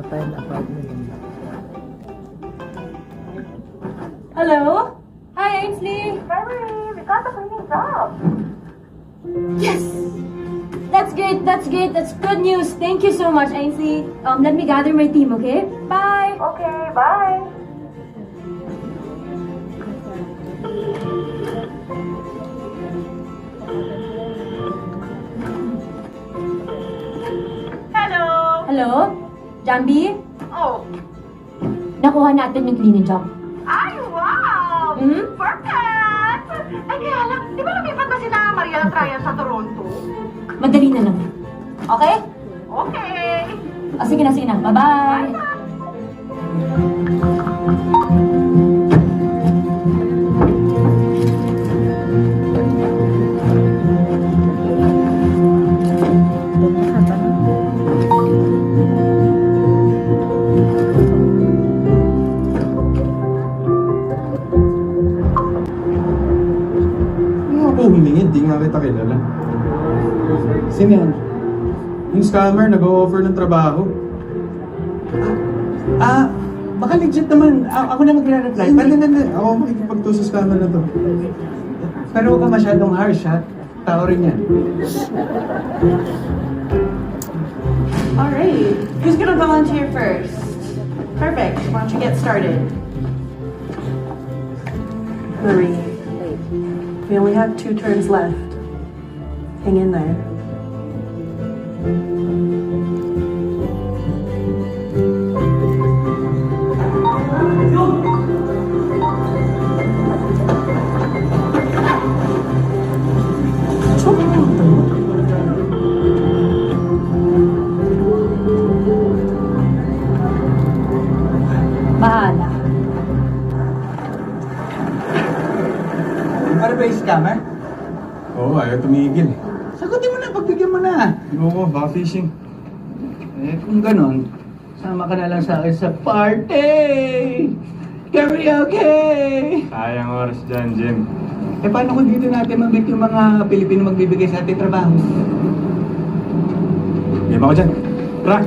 tayong apartment. Hello? Hi, Ainsley. Mary, we got the cleaning job. Yes! That's great, that's great. That's good news. Thank you so much, Ainsley. Let me gather my team, okay? Bye! Okay, bye. Hello. Hello? Jambi? Oh. Nakuha natin yung cleaning job. Ay, wow! Mhm. Perfect! Ay, kaya lang, di ba lumipat na sila Maria Traya sa Toronto? Madali na lang. Okay? Okay. O, sige na, sige na. Bye-bye! Ano ako humingi? Hindi nga kita kilala. Sino yan? Yung scammer, nag-o-offer ng trabaho. Baka legit naman. Ako na magre-reply. Hindi. Ako makikipagto sa scammer na to. Pero huwag ka masyadong harsh, ha? Tao rin yan. Alright, who's gonna volunteer first? Perfect, why don't you get started? Marie, we only have 2 turns left. Hang in there. Bahala. Ano ba yung scammer? Oo, ayaw tumigil. Sagutin mo na, pagbigyan mo na. Oo, baka fishing. Kung ganon, sama ka na lang sa akin sa party! Karaoke! Sayang oras dyan, Jim. Paano kung dito natin mabit yung mga Pilipino magbibigay sa ating trabaho? Game ako dyan. Tara!